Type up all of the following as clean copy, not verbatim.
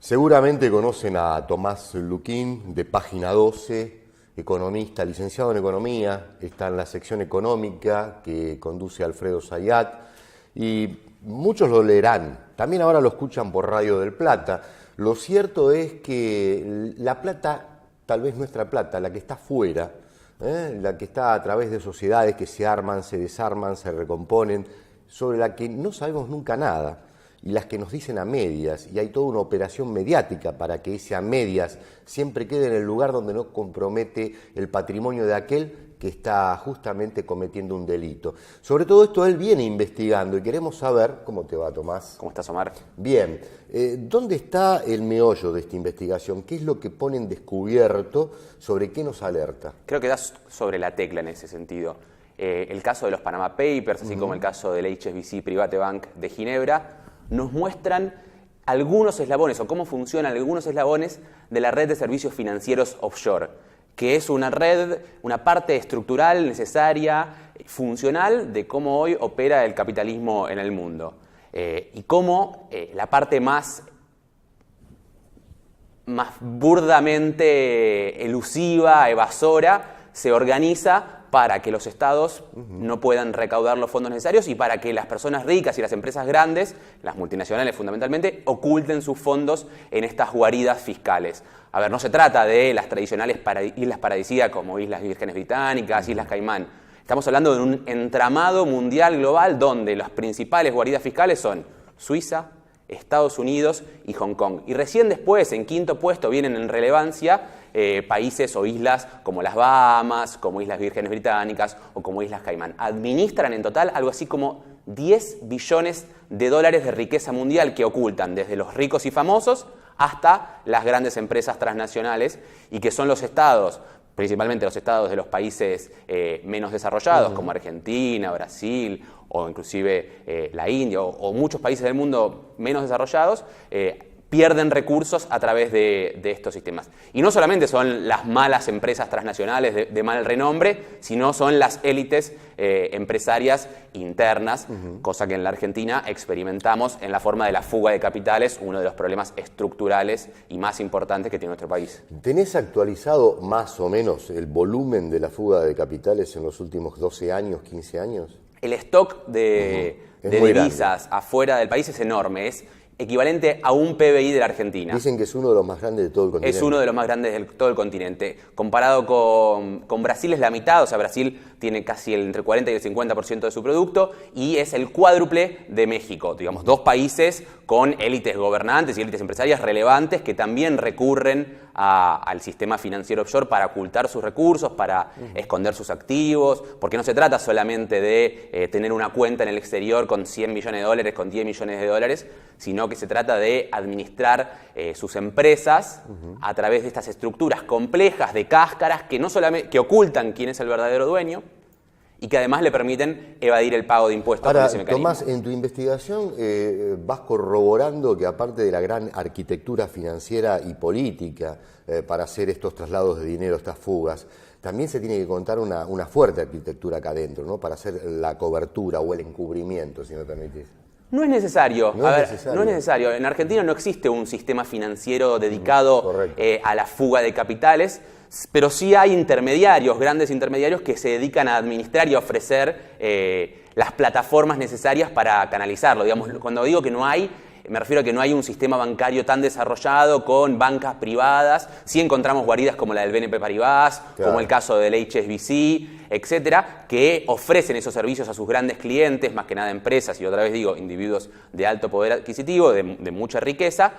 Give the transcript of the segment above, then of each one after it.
Seguramente conocen a Tomás Luquín, de Página 12, economista, licenciado en Economía, está en la sección económica que conduce Alfredo Zayat, y muchos lo leerán, también ahora lo escuchan por Radio del Plata. Lo cierto es que la plata, tal vez nuestra plata, la que está fuera, la que está a través de sociedades que se arman, se desarman, se recomponen, sobre la que no sabemos nunca nada, y las que nos dicen a medias, y hay toda una operación mediática para que ese a medias siempre quede en el lugar donde no compromete el patrimonio de aquel que está justamente cometiendo un delito. Sobre todo esto él viene investigando y queremos saber, ¿cómo te va, Tomás? ¿Cómo estás, Omar? Bien, ¿dónde está el meollo de esta investigación? ¿Qué es lo que pone en descubierto? ¿Sobre qué nos alerta? Creo que das sobre la tecla en ese sentido. El caso de los Panama Papers, así como el caso del HSBC Private Bank de Ginebra, nos muestran algunos eslabones o cómo funcionan algunos eslabones de la red de servicios financieros offshore, que es una red, una parte estructural, necesaria, funcional de cómo hoy opera el capitalismo en el mundo. Y cómo la parte más burdamente elusiva, evasora, se organiza para que los estados no puedan recaudar los fondos necesarios y para que las personas ricas y las empresas grandes, las multinacionales fundamentalmente, oculten sus fondos en estas guaridas fiscales. A ver, no se trata de las tradicionales islas paradisíacas como Islas Vírgenes Británicas, Islas Caimán. Estamos hablando de un entramado mundial global donde las principales guaridas fiscales son Suiza, Estados Unidos y Hong Kong. Y recién después, en quinto puesto, vienen en relevancia países o islas como las Bahamas, como Islas Vírgenes Británicas o como Islas Caimán. Administran en total algo así como 10 billones de dólares de riqueza mundial que ocultan desde los ricos y famosos hasta las grandes empresas transnacionales y que son los estados, principalmente los estados de los países menos desarrollados como Argentina, Brasil o inclusive la India o muchos países del mundo menos desarrollados, pierden recursos a través de estos sistemas. Y no solamente son las malas empresas transnacionales de mal renombre, sino son las élites empresarias internas, cosa que en la Argentina experimentamos en la forma de la fuga de capitales, uno de los problemas estructurales y más importantes que tiene nuestro país. ¿Tenés actualizado más o menos el volumen de la fuga de capitales en los últimos 12 años, 15 años? El stock de divisas afuera del país es enorme, es equivalente a un PBI de la Argentina. Dicen que es uno de los más grandes de todo el continente. Es uno de los más grandes de todo el continente. Comparado con Brasil es la mitad, o sea, Brasil tiene casi entre el 40 y el 50% de su producto y es el cuádruple de México. Digamos, dos países con élites gobernantes y élites empresarias relevantes que también recurren al sistema financiero offshore para ocultar sus recursos, para esconder sus activos, porque no se trata solamente de tener una cuenta en el exterior con 100 millones de dólares, con 10 millones de dólares, sino que se trata de administrar sus empresas a través de estas estructuras complejas de cáscaras que no solamente que ocultan quién es el verdadero dueño y que además le permiten evadir el pago de impuestos. Ahora, con ese mecanismo. Tomás, en tu investigación vas corroborando que aparte de la gran arquitectura financiera y política para hacer estos traslados de dinero, estas fugas, también se tiene que contar una fuerte arquitectura acá adentro, ¿no? Para hacer la cobertura o el encubrimiento, si me permitís. No es necesario. No es necesario. En Argentina no existe un sistema financiero dedicado a la fuga de capitales, pero sí hay intermediarios, grandes intermediarios que se dedican a administrar y a ofrecer las plataformas necesarias para canalizarlo. Digamos, cuando digo que no hay, me refiero a que no hay un sistema bancario tan desarrollado con bancas privadas. Sí encontramos guaridas como la del BNP Paribas, como el caso del HSBC, etcétera, que ofrecen esos servicios a sus grandes clientes, más que nada empresas y otra vez digo, individuos de alto poder adquisitivo, de mucha riqueza,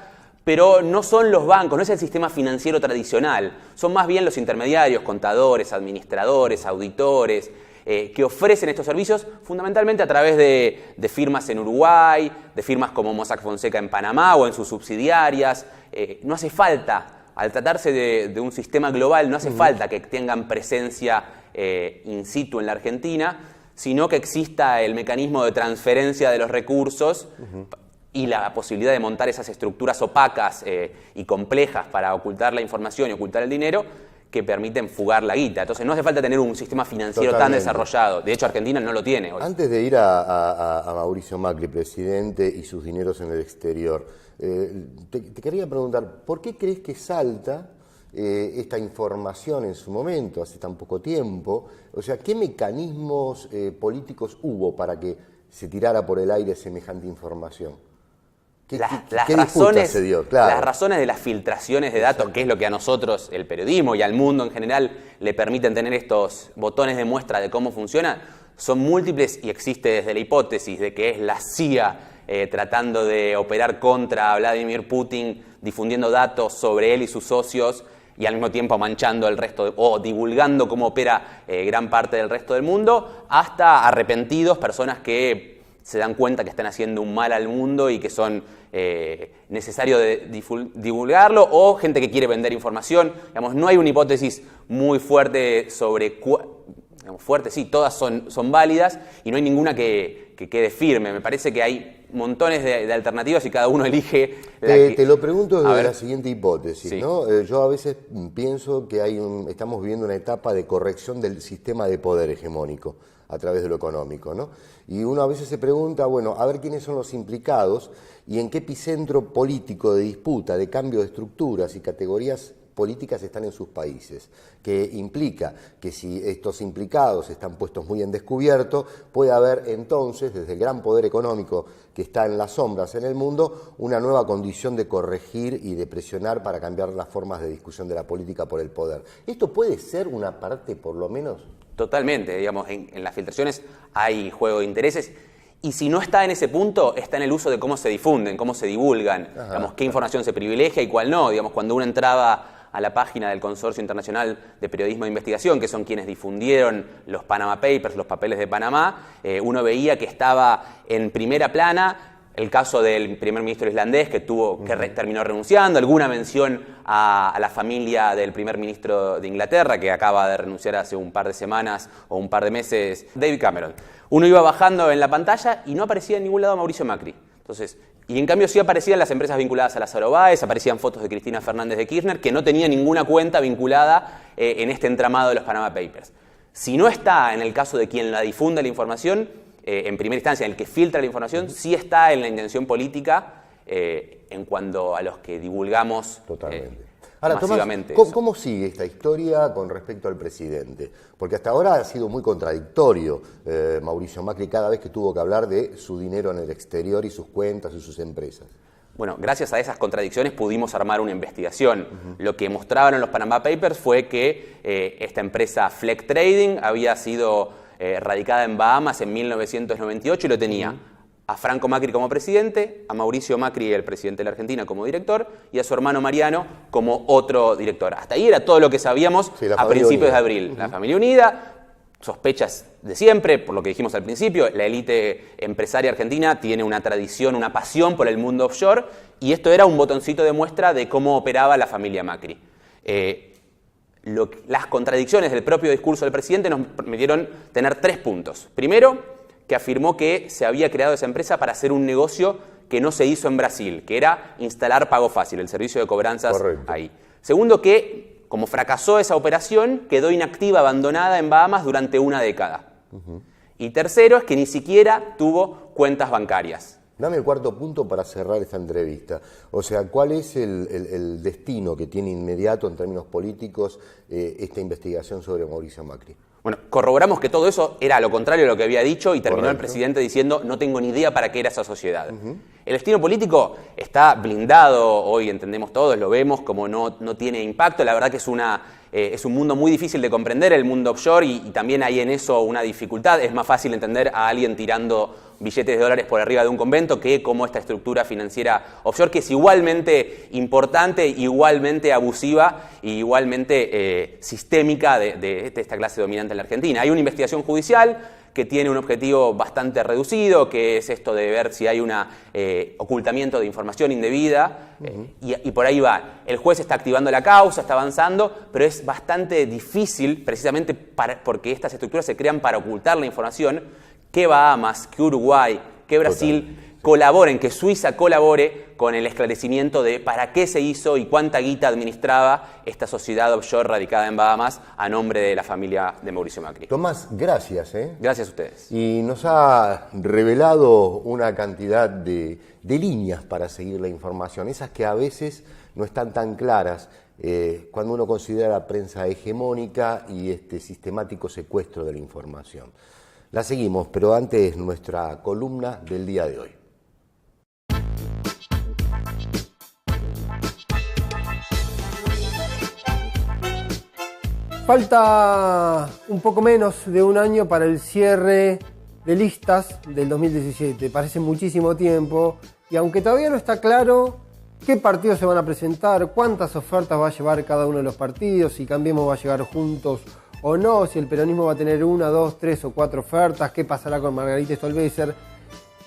pero no son los bancos, no es el sistema financiero tradicional, son más bien los intermediarios, contadores, administradores, auditores, que ofrecen estos servicios fundamentalmente a través de firmas en Uruguay, de firmas como Mossack Fonseca en Panamá o en sus subsidiarias. No hace falta, al tratarse de un sistema global, no hace falta que tengan presencia in situ en la Argentina, sino que exista el mecanismo de transferencia de los recursos y la posibilidad de montar esas estructuras opacas y complejas para ocultar la información y ocultar el dinero, que permiten fugar la guita. Entonces no hace falta tener un sistema financiero tan desarrollado. De hecho, Argentina no lo tiene hoy. Antes de ir a Mauricio Macri, presidente, y sus dineros en el exterior, Te quería preguntar, ¿por qué crees que salta esta información en su momento, hace tan poco tiempo? O sea, ¿qué mecanismos políticos hubo para que se tirara por el aire semejante información? ¿Qué disputa se dio? Claro. Las razones de las filtraciones de datos, que es lo que a nosotros, el periodismo y al mundo en general, le permiten tener estos botones de muestra de cómo funciona, son múltiples y existe desde la hipótesis de que es la CIA tratando de operar contra Vladimir Putin, difundiendo datos sobre él y sus socios y al mismo tiempo manchando el resto o divulgando cómo opera gran parte del resto del mundo, hasta arrepentidos, personas que se dan cuenta que están haciendo un mal al mundo y que son necesario divulgarlo, o gente que quiere vender información. Digamos, no hay una hipótesis muy fuerte sobre fuerte, sí, todas son válidas y no hay ninguna que quede firme. Me parece que hay montones de alternativas y cada uno elige te lo pregunto desde la siguiente hipótesis, sí. ¿no? Yo a veces pienso que estamos viviendo una etapa de corrección del sistema de poder hegemónico a través de lo económico, ¿no? Y uno a veces se pregunta, bueno, a ver quiénes son los implicados y en qué epicentro político de disputa, de cambio de estructuras y categorías políticas están en sus países, que implica que si estos implicados están puestos muy en descubierto, puede haber entonces, desde el gran poder económico que está en las sombras en el mundo, una nueva condición de corregir y de presionar para cambiar las formas de discusión de la política por el poder. ¿Esto puede ser una parte, por lo menos? Totalmente, digamos, en las filtraciones hay juego de intereses. Y si no está en ese punto, está en el uso de cómo se difunden, cómo se divulgan, digamos, qué información se privilegia y cuál no. Digamos, cuando uno entraba a la página del Consorcio Internacional de Periodismo de Investigación, que son quienes difundieron los Panama Papers, los papeles de Panamá, uno veía que estaba en primera plana el caso del primer ministro islandés que terminó renunciando, alguna mención a la familia del primer ministro de Inglaterra que acaba de renunciar hace un par de semanas o un par de meses, David Cameron. Uno iba bajando en la pantalla y no aparecía en ningún lado Mauricio Macri. Entonces, y en cambio sí aparecían las empresas vinculadas a Lázaro Báez, aparecían fotos de Cristina Fernández de Kirchner, que no tenía ninguna cuenta vinculada en este entramado de los Panama Papers. Si no está en el caso de quien la difunde la información, en primera instancia, en el que filtra la información, sí está en la intención política en cuanto a los que divulgamos Ahora, masivamente. Tomás, ¿cómo sigue esta historia con respecto al presidente? Porque hasta ahora ha sido muy contradictorio Mauricio Macri cada vez que tuvo que hablar de su dinero en el exterior y sus cuentas y sus empresas. Bueno, gracias a esas contradicciones pudimos armar una investigación. Lo que mostraban en los Panama Papers fue que esta empresa Fleck Trading había sido radicada en Bahamas en 1998 y lo tenía a Franco Macri como presidente, a Mauricio Macri, el presidente de la Argentina, como director, y a su hermano Mariano como otro director. Hasta ahí era todo lo que sabíamos a principios de abril. La familia unida, sospechas de siempre, por lo que dijimos al principio, la élite empresaria argentina tiene una tradición, una pasión por el mundo offshore, y esto era un botoncito de muestra de cómo operaba la familia Macri. Las contradicciones del propio discurso del presidente nos permitieron tener 3 puntos. Primero, que afirmó que se había creado esa empresa para hacer un negocio que no se hizo en Brasil, que era instalar Pago Fácil, el servicio de cobranzas ahí. Segundo, que como fracasó esa operación, quedó inactiva, abandonada en Bahamas durante una década. Y tercero, es que ni siquiera tuvo cuentas bancarias. Dame el cuarto punto para cerrar esta entrevista. O sea, ¿cuál es el destino que tiene inmediato en términos políticos esta investigación sobre Mauricio Macri? Bueno, corroboramos que todo eso era lo contrario a lo que había dicho y terminó el presidente diciendo no tengo ni idea para qué era esa sociedad. El destino político está blindado, hoy entendemos todos, lo vemos, como no tiene impacto. La verdad que es un mundo muy difícil de comprender, el mundo offshore, y también hay en eso una dificultad. Es más fácil entender a alguien tirando billetes de dólares por arriba de un convento que como esta estructura financiera offshore, que es igualmente importante, igualmente abusiva e igualmente sistémica de esta clase dominante en la Argentina. Hay una investigación judicial que tiene un objetivo bastante reducido, que es esto de ver si hay un ocultamiento de información indebida, y por ahí va. El juez está activando la causa, está avanzando, pero es bastante difícil, precisamente porque estas estructuras se crean para ocultar la información, que Bahamas, que Uruguay, que Brasil colaboren, que Suiza colabore con el esclarecimiento de para qué se hizo y cuánta guita administraba esta sociedad offshore radicada en Bahamas a nombre de la familia de Mauricio Macri. Tomás, gracias. Gracias a ustedes. Y nos ha revelado una cantidad de líneas para seguir la información, esas que a veces no están tan claras cuando uno considera la prensa hegemónica y este sistemático secuestro de la información. La seguimos, pero antes nuestra columna del día de hoy. Falta un poco menos de un año para el cierre de listas del 2017. Parece muchísimo tiempo y aunque todavía no está claro qué partidos se van a presentar, cuántas ofertas va a llevar cada uno de los partidos, si Cambiemos va a llegar juntos o no, si el peronismo va a tener 1, 2, 3 o 4 ofertas, qué pasará con Margarita Stolbizer.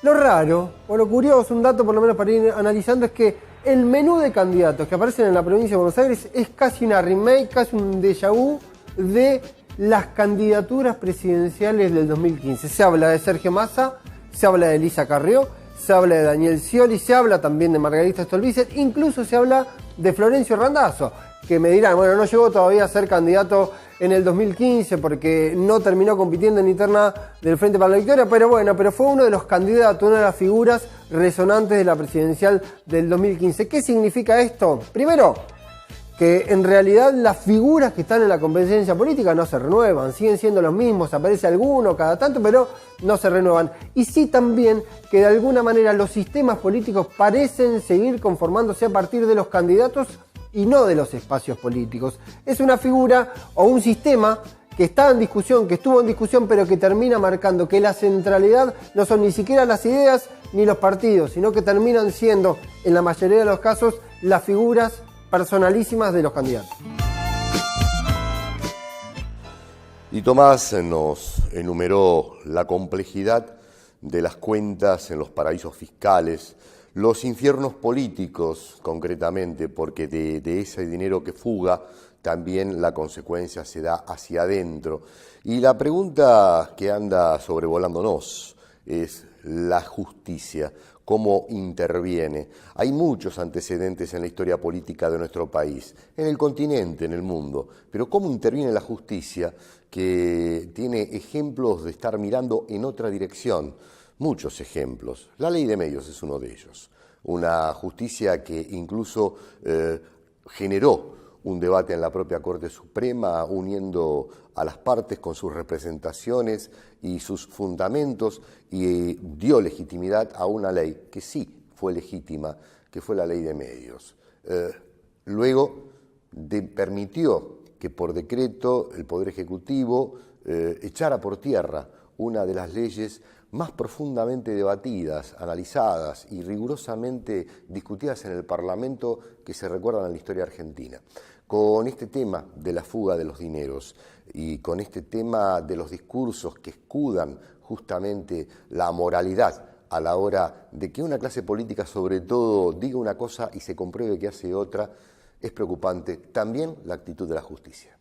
Lo raro, o lo curioso, un dato por lo menos para ir analizando, es que el menú de candidatos que aparecen en la provincia de Buenos Aires es casi una remake, casi un déjà vu de las candidaturas presidenciales del 2015. Se habla de Sergio Massa, se habla de Elisa Carrió, se habla de Daniel Scioli, se habla también de Margarita Stolbizer, incluso se habla de Florencio Randazzo, que me dirán, bueno, no llegó todavía a ser candidato en el 2015 porque no terminó compitiendo en interna del Frente para la Victoria, pero fue uno de los candidatos, una de las figuras resonantes de la presidencial del 2015. ¿Qué significa esto? Primero, que en realidad las figuras que están en la competencia política no se renuevan, siguen siendo los mismos, aparece alguno cada tanto, pero no se renuevan. Y sí también que de alguna manera los sistemas políticos parecen seguir conformándose a partir de los candidatos y no de los espacios políticos. Es una figura o un sistema que está en discusión, que estuvo en discusión, pero que termina marcando que la centralidad no son ni siquiera las ideas ni los partidos, sino que terminan siendo, en la mayoría de los casos, las figuras personalísimas de los candidatos. Y Tomás nos enumeró la complejidad de las cuentas en los paraísos fiscales, los infiernos políticos concretamente, porque de ese dinero que fuga también la consecuencia se da hacia adentro. Y la pregunta que anda sobrevolándonos es la justicia. ¿Cómo interviene? Hay muchos antecedentes en la historia política de nuestro país, en el continente, en el mundo, pero ¿cómo interviene la justicia que tiene ejemplos de estar mirando en otra dirección? Muchos ejemplos. La ley de medios es uno de ellos. Una justicia que incluso generó un debate en la propia Corte Suprema, uniendo a las partes con sus representaciones y sus fundamentos, y dio legitimidad a una ley que sí fue legítima, que fue la ley de medios. Luego permitió que por decreto el Poder Ejecutivo echara por tierra una de las leyes más profundamente debatidas, analizadas y rigurosamente discutidas en el Parlamento que se recuerdan en la historia argentina. Con este tema de la fuga de los dineros y con este tema de los discursos que escudan justamente la moralidad a la hora de que una clase política sobre todo diga una cosa y se compruebe que hace otra, es preocupante también la actitud de la justicia.